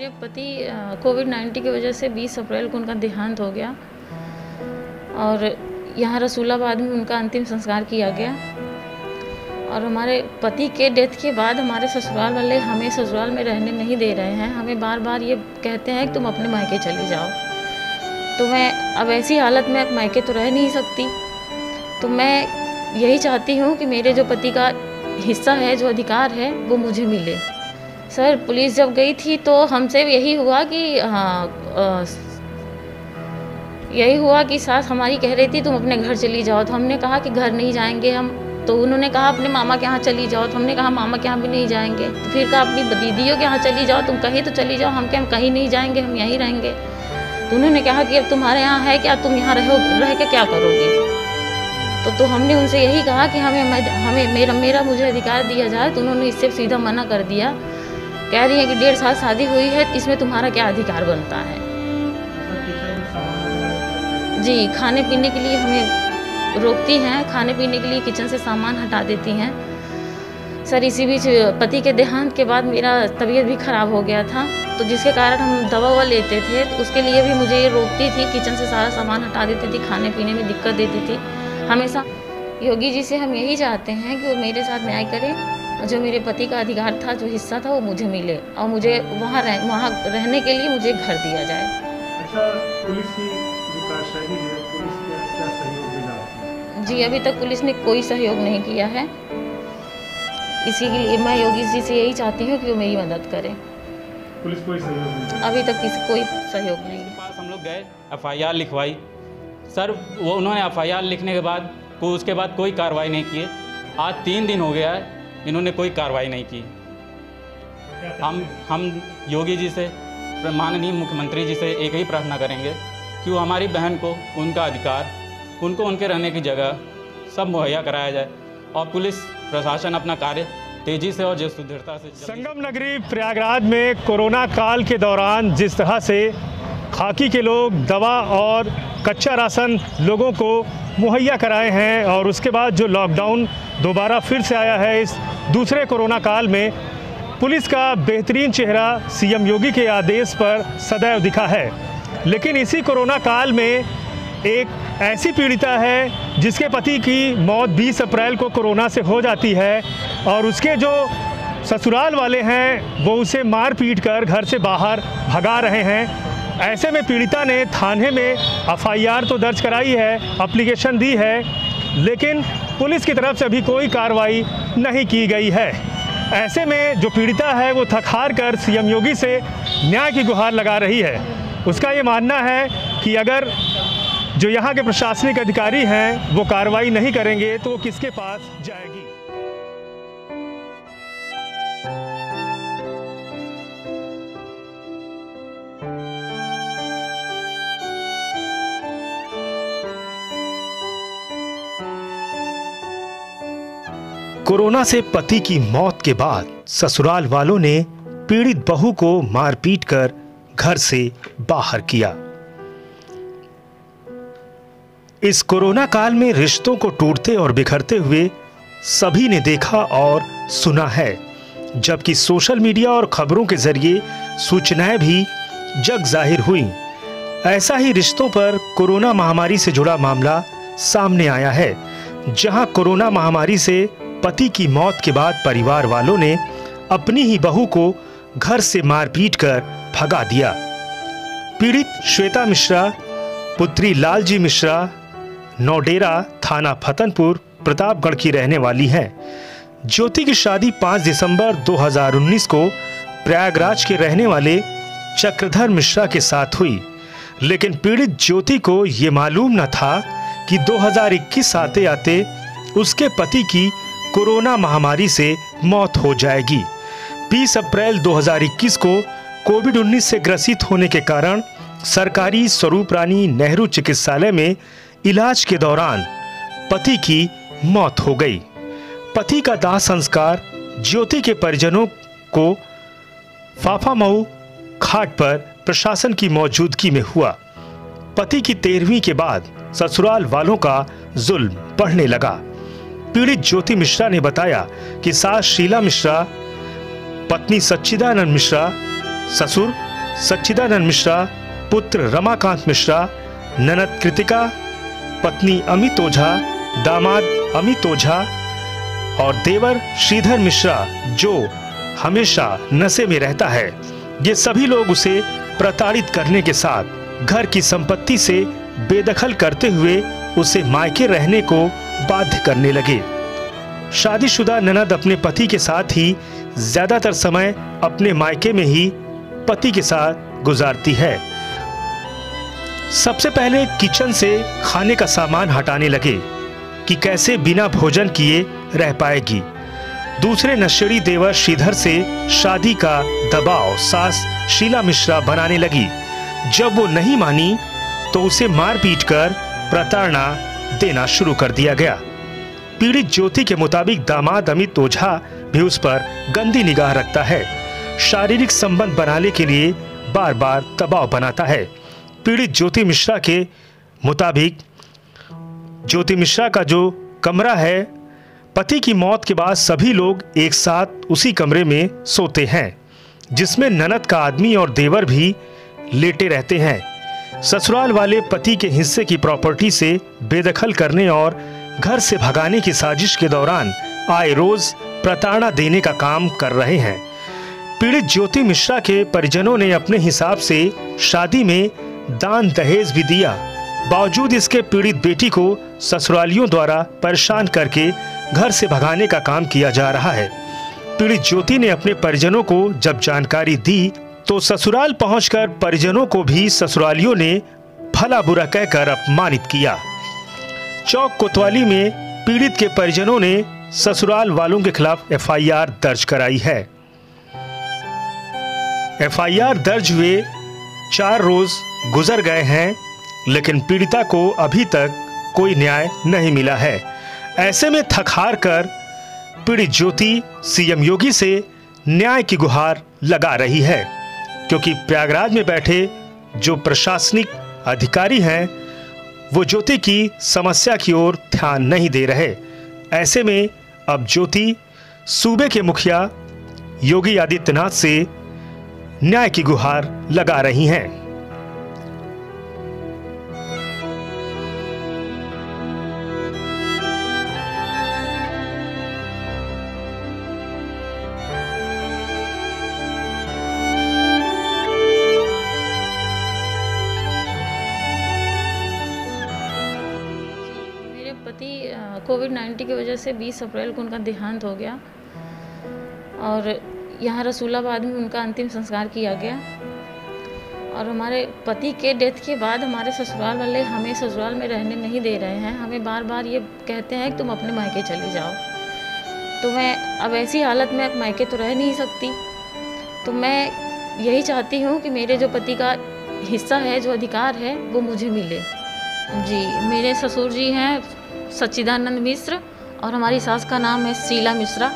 मेरे पति कोविड-19 की वजह से 20 अप्रैल को उनका देहांत हो गया और यहाँ रसूलाबाद में उनका अंतिम संस्कार किया गया। और हमारे पति के डेथ के बाद हमारे ससुराल वाले हमें ससुराल में रहने नहीं दे रहे हैं। हमें बार बार ये कहते हैं कि तुम अपने मायके चले जाओ। तो मैं अब ऐसी हालत में अब मायके तो रह नहीं सकती। तो मैं यही चाहती हूँ कि मेरे जो पति का हिस्सा है, जो अधिकार है, वो मुझे मिले। सर, पुलिस जब गई थी तो हमसे यही हुआ कि सास हमारी कह रही थी तुम अपने घर चली जाओ। तो हमने कहा कि घर नहीं जाएंगे हम। तो उन्होंने कहा अपने मामा के यहाँ चली जाओ। तो हमने कहा मामा के यहाँ भी नहीं जाएंगे। तो फिर कहा अपनी दीदियों के यहाँ चली जाओ, तुम कहीं तो चली जाओ। हम कहीं नहीं जाएंगे, हम यहीं रहेंगे। तो उन्होंने कहा कि अब तुम्हारे यहाँ है क्या, तुम यहाँ रह के क्या करोगे। तो हमने उनसे यही कहा कि हमें मेरा मुझे अधिकार दिया जाए। तो उन्होंने इससे सीधा मना कर दिया। कह रही है कि 1.5 साल शादी हुई है, इसमें तुम्हारा क्या अधिकार बनता है। जी, खाने पीने के लिए हमें रोकती हैं, खाने पीने के लिए किचन से सामान हटा देती हैं। सर, इसी बीच पति के देहांत के बाद मेरा तबीयत भी ख़राब हो गया था, तो जिसके कारण हम दवा लेते थे। तो उसके लिए भी मुझे ये रोकती थी, किचन से सारा सामान हटा देती थी, खाने पीने में दिक्कत देती थी हमेशा। योगी जी से हम यही चाहते हैं कि वो मेरे साथ न्याय करें। जो मेरे पति का अधिकार था, जो हिस्सा था, वो मुझे मिले और मुझे वहाँ रहने के लिए मुझे घर दिया जाए। अच्छा, पुलिस की कार्यशैली है, पुलिस का क्या सहयोग मिला? जी, अभी तक पुलिस ने कोई सहयोग नहीं किया है। इसी के लिए मैं योगी जी से यही चाहती हूँ कि वो मेरी मदद करें। पुलिस कोई सहयोग नहीं? अभी तक कोई सहयोग नहीं। पास हम लोग गए, FIR लिखवाई। सर, वो उन्होंने FIR लिखने के बाद उसके बाद कोई कार्रवाई नहीं किए। आज 3 दिन हो गया है, इन्होंने कोई कार्रवाई नहीं की। हम योगी जी से, माननीय मुख्यमंत्री जी से एक ही प्रार्थना करेंगे कि वो हमारी बहन को उनका अधिकार, उनको उनके रहने की जगह सब मुहैया कराया जाए और पुलिस प्रशासन अपना कार्य तेजी से और सुदृढ़ता से। संगम नगरी प्रयागराज में कोरोना काल के दौरान जिस तरह से खाकी के लोग दवा और कच्चा राशन लोगों को मुहैया कराए हैं, और उसके बाद जो लॉकडाउन दोबारा फिर से आया है इस दूसरे कोरोना काल में, पुलिस का बेहतरीन चेहरा CM योगी के आदेश पर सदैव दिखा है। लेकिन इसी कोरोना काल में एक ऐसी पीड़िता है जिसके पति की मौत 20 अप्रैल को कोरोना से हो जाती है, और उसके जो ससुराल वाले हैं वो उसे मार पीट कर घर से बाहर भगा रहे हैं। ऐसे में पीड़िता ने थाने में FIR तो दर्ज कराई है, एप्लीकेशन दी है, लेकिन पुलिस की तरफ से अभी कोई कार्रवाई नहीं की गई है। ऐसे में जो पीड़िता है वो थक हार कर CM योगी से न्याय की गुहार लगा रही है। उसका ये मानना है कि अगर जो यहाँ के प्रशासनिक अधिकारी हैं वो कार्रवाई नहीं करेंगे तो वो किसके पास जाएगी। कोरोना से पति की मौत के बाद ससुराल वालों ने पीड़ित बहू को मारपीट कर घर से बाहर किया। इस कोरोना काल में रिश्तों को टूटते और बिखरते हुए सभी ने देखा और सुना है, जबकि सोशल मीडिया और खबरों के जरिए सूचनाएं भी जग जाहिर हुई। ऐसा ही रिश्तों पर कोरोना महामारी से जुड़ा मामला सामने आया है, जहां कोरोना महामारी से पति की मौत के बाद परिवार वालों ने अपनी ही बहू को घर से मारपीट कर भगा दिया। पीड़ित श्वेता मिश्रा पुत्री लालजी मिश्रा नौडेरा थाना फतनपुर प्रतापगढ़ की रहने वाली हैं। ज्योति की शादी 5 दिसंबर 2019 को प्रयागराज के रहने वाले चक्रधर मिश्रा के साथ हुई, लेकिन पीड़ित ज्योति को ये मालूम न था कि 2021 आते आते उसके पति की कोरोना महामारी से मौत हो जाएगी। 20 अप्रैल 2021 को कोविड-19 से ग्रसित होने के कारण सरकारी स्वरूप रानी नेहरू चिकित्सालय में इलाज के दौरान पति की मौत हो गई। पति का दाह संस्कार ज्योति के परिजनों को फाफामऊ घाट पर प्रशासन की मौजूदगी में हुआ। पति की 13वीं के बाद ससुराल वालों का जुल्म बढ़ने लगा। पीड़ित ज्योति मिश्रा ने बताया कि सास शीला मिश्रा, पत्नी सच्चिदानंद मिश्रा, ससुर सच्चिदानंद मिश्रा, पुत्र रमाकांत मिश्रा, ननद कृतिका, पत्नी अमित ओझा, दामाद अमित ओझा और देवर श्रीधर मिश्रा जो हमेशा नशे में रहता है। ये सभी लोग उसे प्रताड़ित करने के साथ घर की संपत्ति से बेदखल करते हुए उसे मायके रहने को बाध्य करने लगे। शादीशुदा ननद अपने पति के साथ ही ज्यादातर समय अपने मायके में ही पति के साथ गुजारती है। सबसे पहले किचन से खाने का सामान हटाने लगे कि कैसे बिना भोजन किए रह पाएगी। दूसरे नशेड़ी देवर श्रीधर से शादी का दबाव सास शीला मिश्रा बनाने लगी। जब वो नहीं मानी तो उसे मार पीट कर प्रताड़ना देना शुरू कर दिया गया। पीड़ित ज्योति के मुताबिक दामाद अमित ओझा भी उस पर गंदी निगाह रखता है। शारीरिक संबंध बनाने के लिए बार बार दबाव बनाता है। पीड़ित ज्योति मिश्रा के मुताबिक ज्योति मिश्रा का जो कमरा है, पति की मौत के बाद सभी लोग एक साथ उसी कमरे में सोते हैं, जिसमें ननद का आदमी और देवर भी लेटे रहते हैं। ससुराल वाले पति के हिस्से की प्रॉपर्टी से बेदखल करने और घर से भगाने की साजिश के दौरान आए रोज प्रताड़ना देने का काम कर रहे हैं। पीड़ित ज्योति मिश्रा के परिजनों ने अपने हिसाब से शादी में दान दहेज भी दिया। बावजूद इसके पीड़ित बेटी को ससुरालियों द्वारा परेशान करके घर से भगाने का काम किया जा रहा है। पीड़ित ज्योति ने अपने परिजनों को जब जानकारी दी तो ससुराल पहुंचकर परिजनों को भी ससुरालियों ने भला बुरा कहकर अपमानित किया। चौक कोतवाली में पीड़ित के परिजनों ने ससुराल वालों के खिलाफ एफआईआर दर्ज कराई है। एफआईआर दर्ज हुए 4 रोज गुजर गए हैं, लेकिन पीड़िता को अभी तक कोई न्याय नहीं मिला है। ऐसे में थक हार कर पीड़ित ज्योति सीएम योगी से न्याय की गुहार लगा रही है, क्योंकि प्रयागराज में बैठे जो प्रशासनिक अधिकारी हैं वो ज्योति की समस्या की ओर ध्यान नहीं दे रहे। ऐसे में अब ज्योति सूबे के मुखिया योगी आदित्यनाथ से न्याय की गुहार लगा रही हैं। कोविड-19 की वजह से 20 अप्रैल को उनका देहांत हो गया और यहाँ रसूलाबाद में उनका अंतिम संस्कार किया गया। और हमारे पति के डेथ के बाद हमारे ससुराल वाले हमें ससुराल में रहने नहीं दे रहे हैं। हमें बार बार ये कहते हैं कि तुम अपने मायके चली जाओ। तो मैं अब ऐसी हालत में अब मायके तो रह नहीं सकती, तो मैं यही चाहती हूँ कि मेरे जो पति का हिस्सा है, जो अधिकार है, वो मुझे मिले। जी, मेरे ससुर जी हैं सच्चिदानंद मिश्र और हमारी सास का नाम है शीला मिश्रा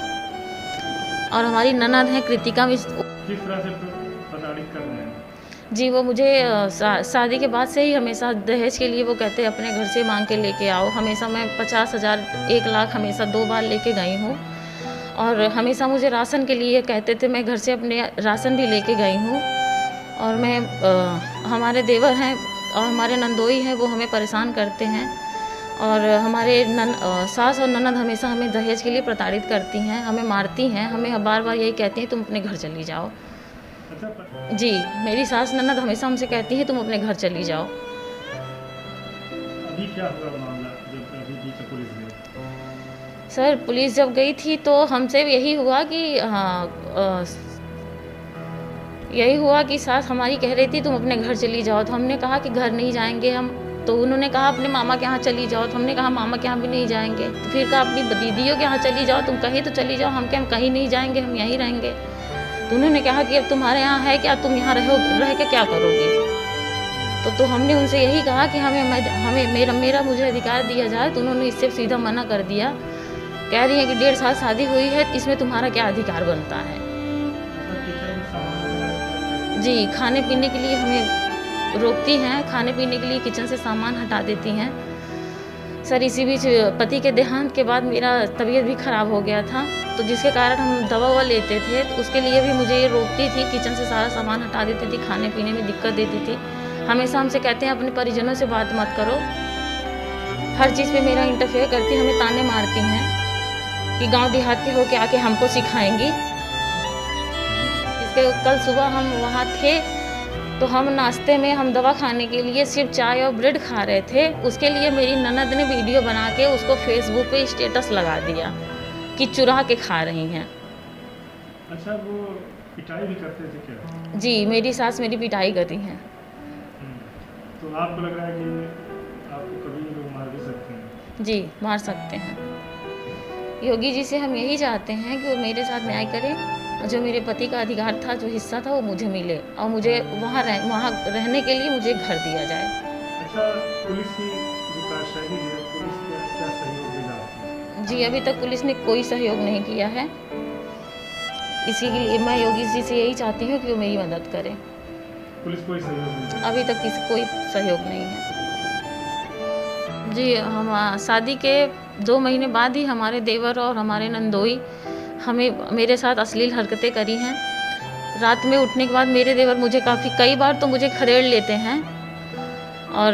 और हमारी ननद है कृतिका मिश्रा। किस तरह से प्रताड़ित कर रहे हैं? जी, वो मुझे शादी के बाद से ही हमेशा दहेज के लिए वो कहते हैं अपने घर से मांग के लेके आओ। हमेशा मैं 50,000 1 लाख हमेशा 2 बार लेके गई हूँ और हमेशा मुझे राशन के लिए कहते थे, मैं घर से अपने राशन भी लेके गई हूँ। और मैं हमारे देवर हैं और हमारे नंदोई हैं, वो हमें परेशान करते हैं और हमारे सास और ननद हमेशा हमें दहेज के लिए प्रताड़ित करती हैं, हमें मारती हैं, हमें बार बार यही कहती हैं तुम अपने घर चली जाओ। जी, मेरी सास ननद हमेशा हमसे कहती हैं तुम अपने घर चली जाओ। अभी क्या हुआ मामला जब अभी पुलिस गई? सर, पुलिस जब गई थी तो हमसे यही हुआ कि यही हुआ कि सास हमारी कह रही थी तुम अपने घर चली जाओ। तो हमने कहा कि घर नहीं जाएंगे हम। तो उन्होंने कहा अपने मामा के यहाँ चली जाओ। तो हमने कहा मामा के यहाँ भी नहीं जाएंगे। तो फिर कहा अपनी दीदियों के यहाँ चली जाओ, तुम कहीं तो चली जाओ। हम कहीं नहीं जाएंगे, हम यहीं रहेंगे। तो उन्होंने कहा कि अब तुम्हारे यहाँ है क्या, तुम यहाँ रह के क्या करोगे। तो हमने उनसे यही कहा कि हमें मेरा मुझे अधिकार दिया जाए। तो उन्होंने इससे सीधा मना कर दिया। कह रही है कि 1.5 साल शादी हुई है, इसमें तुम्हारा क्या अधिकार बनता है। जी, खाने पीने के लिए हमें रोकती हैं, खाने पीने के लिए किचन से सामान हटा देती हैं। सर इसी बीच पति के देहांत के बाद मेरा तबीयत भी ख़राब हो गया था, तो जिसके कारण हम दवा ववा लेते थे, तो उसके लिए भी मुझे ये रोकती थी, किचन से सारा सामान हटा देती थी, खाने पीने में दिक्कत देती थी। हमेशा हमसे कहते हैं अपने परिजनों से बात मत करो, हर चीज़ पे मेरा इंटरफेयर करती, हमें ताने मारती हैं कि गांव देहात के होके आके हमको सिखाएंगी। इसके कल सुबह हम वहाँ थे तो हम नाश्ते में हम दवा खाने के लिए सिर्फ चाय और ब्रेड खा रहे थे, उसके लिए मेरी ननद ने वीडियो बना के उसको फेसबुक पे स्टेटस लगा दिया कि चुरा के खा रही हैं। अच्छा, वो पिटाई भी करते थे क्या? जी, मेरी सास मेरी पिटाई कर रही हैं। तो आपको लग रहा है कि आपको कभी लोग मार भी सकते हैं? जी, मार सकते हैं। योगी जी से हम यही चाहते हैं कि वो मेरे साथ न्याय करें और जो मेरे पति का अधिकार था, जो हिस्सा था, वो मुझे मिले और मुझे वहाँ रहने के लिए मुझे घर दिया जाए। अच्छा, पुलिस की जो कार्यशैली है, पुलिस क्या सहयोग दे रहा है? जी, अभी तक पुलिस ने कोई सहयोग नहीं किया है। इसी के लिए मैं योगी जी से यही चाहती हूँ कि वो मेरी मदद करें। पुलिस कोई सहयोग नहीं? अभी तक किसी कोई सहयोग नहीं है। जी, हम शादी के 2 महीने बाद ही हमारे देवर और हमारे नंदोई हमें मेरे साथ अश्लील हरकतें करी हैं। रात में उठने के बाद मेरे देवर मुझे कई बार तो मुझे खदेड़ लेते हैं और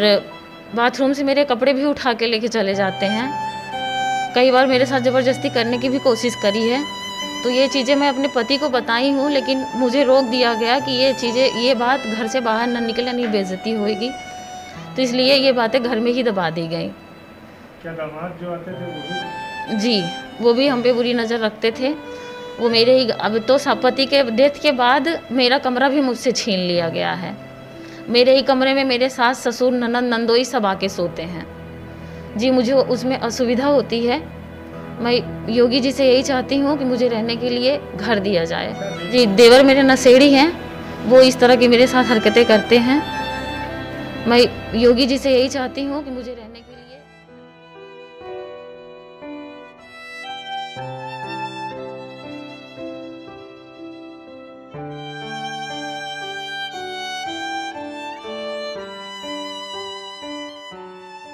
बाथरूम से मेरे कपड़े भी उठा के लेके चले जाते हैं। कई बार मेरे साथ ज़बरदस्ती करने की भी कोशिश करी है। तो ये चीज़ें मैं अपने पति को बताई हूँ, लेकिन मुझे रोक दिया गया कि ये बात घर से बाहर न निकले, नहीं बेइज्जती होएगी, तो इसलिए ये बातें घर में ही दबा दी गई। क्या दामाद जो आते थे वो भी? जी, वो भी हम पे बुरी नज़र रखते थे। वो मेरे ही अब तो पति के डेथ के बाद मेरा कमरा भी मुझसे छीन लिया गया है। मेरे ही कमरे में मेरे सास ससुर ननद नंदोई सब आके सोते हैं। जी, मुझे उसमें असुविधा होती है। मैं योगी जी से यही चाहती हूँ कि मुझे रहने के लिए घर दिया जाए। जी, देवर मेरे नशेड़ी हैं, वो इस तरह की मेरे साथ हरकतें करते हैं। मैं योगी जी से यही चाहती हूँ कि मुझे रहने के लिए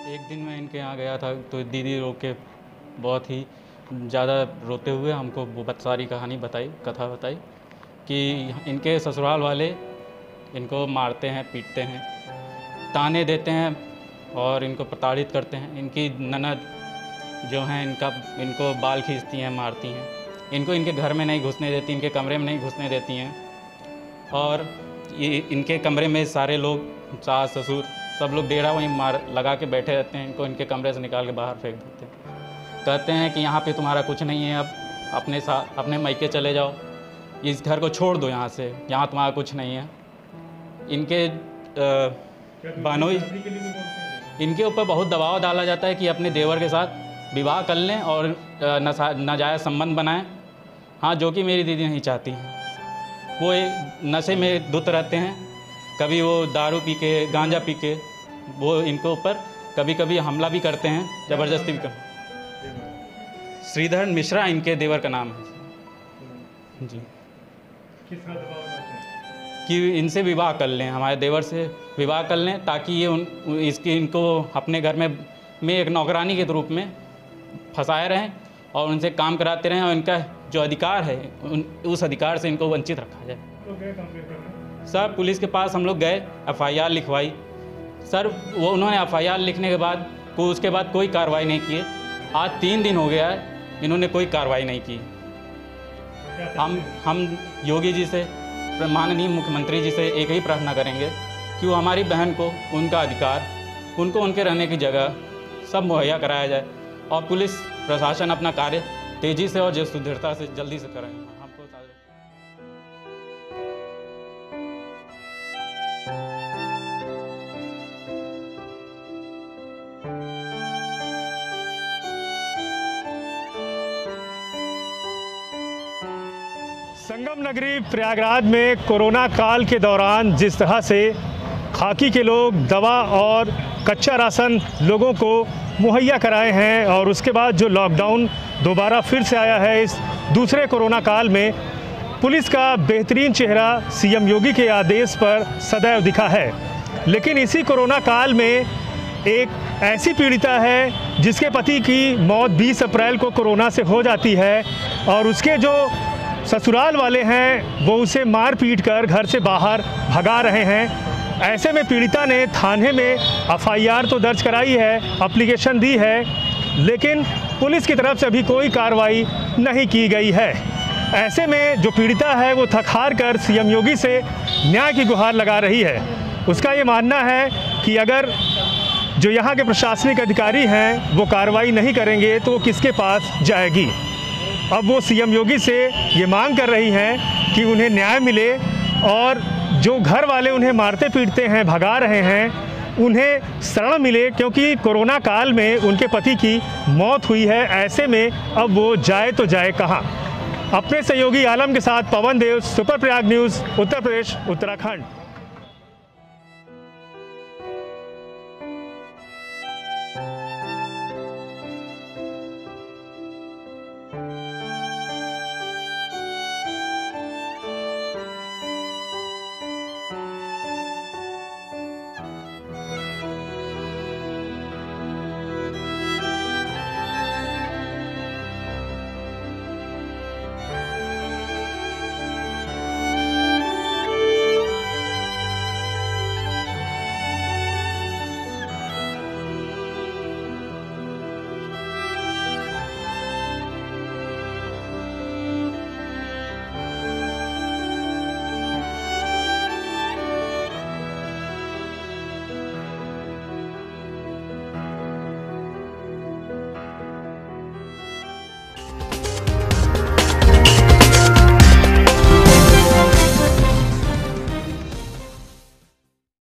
एक दिन मैं इनके यहाँ गया था तो दीदी रो के बहुत ही ज़्यादा रोते हुए हमको वो सारी कहानी कथा बताई कि इनके ससुराल वाले इनको मारते हैं, पीटते हैं, ताने देते हैं और इनको प्रताड़ित करते हैं। इनकी ननद जो हैं इनको बाल खींचती हैं, मारती हैं, इनको इनके घर में नहीं घुसने देती, इनके कमरे में नहीं घुसने देती हैं और ये इनके कमरे में सारे लोग, सास ससुर सब लोग डेरा वहीं लगा के बैठे रहते हैं। इनको इनके कमरे से निकाल के बाहर फेंक देते हैं। कहते हैं कि यहाँ पे तुम्हारा कुछ नहीं है, अब अपने मायके चले जाओ, इस घर को छोड़ दो, यहाँ से, यहाँ तुम्हारा कुछ नहीं है। इनके बानोई इनके ऊपर बहुत दबाव डाला जाता है कि अपने देवर के साथ विवाह कर लें और नाजायज़ संबंध बनाएं। हाँ, जो कि मेरी दीदी नहीं चाहती। वो नशे में धुत रहते हैं, कभी वो दारू पी के, गांजा पी के वो इनके ऊपर कभी कभी हमला भी करते हैं, ज़बरदस्ती भी करते हैं। श्रीधर मिश्रा इनके देवर का नाम है जी। किस तरह दबाव डालते हैं? कि इनसे विवाह कर लें, हमारे देवर से विवाह कर लें ताकि ये इनको अपने घर में एक नौकरानी के रूप में फंसाए रहें और उनसे काम कराते रहें और इनका जो अधिकार है उस अधिकार से इनको वंचित रखा जाए। सर, पुलिस के पास हम लोग गए, FIR लिखवाई। सर, वो उन्होंने FIR लिखने के बाद उसके बाद कोई कार्रवाई नहीं किए। आज 3 दिन हो गया है, इन्होंने कोई कार्रवाई नहीं की। हम योगी जी से, माननीय मुख्यमंत्री जी से एक ही प्रार्थना करेंगे कि वो हमारी बहन को उनका अधिकार, उनको उनके रहने की जगह सब मुहैया कराया जाए और पुलिस प्रशासन अपना कार्य तेज़ी से और सुदृढ़ता से जल्दी से करें। हमको संगम नगरी प्रयागराज में कोरोना काल के दौरान जिस तरह से खाकी के लोग दवा और कच्चा राशन लोगों को मुहैया कराए हैं और उसके बाद जो लॉकडाउन दोबारा फिर से आया है इस दूसरे कोरोना काल में, पुलिस का बेहतरीन चेहरा CM योगी के आदेश पर सदैव दिखा है। लेकिन इसी कोरोना काल में एक ऐसी पीड़िता है जिसके पति की मौत 20 अप्रैल को कोरोना से हो जाती है और उसके जो ससुराल वाले हैं वो उसे मार पीट कर घर से बाहर भगा रहे हैं। ऐसे में पीड़िता ने थाने में एफआईआर तो दर्ज कराई है, एप्लीकेशन दी है, लेकिन पुलिस की तरफ से अभी कोई कार्रवाई नहीं की गई है। ऐसे में जो पीड़िता है वो थक हार कर सीएम योगी से न्याय की गुहार लगा रही है। उसका ये मानना है कि अगर जो यहाँ के प्रशासनिक अधिकारी हैं वो कार्रवाई नहीं करेंगे तो वो किसके पास जाएगी। अब वो सीएम योगी से ये मांग कर रही हैं कि उन्हें न्याय मिले और जो घर वाले उन्हें मारते पीटते हैं, भगा रहे हैं, उन्हें शरण मिले, क्योंकि कोरोना काल में उनके पति की मौत हुई है। ऐसे में अब वो जाए तो जाए कहाँ। अपने सहयोगी आलम के साथ पवन देव, सुपर प्रयाग न्यूज़, उत्तर प्रदेश, उत्तराखंड।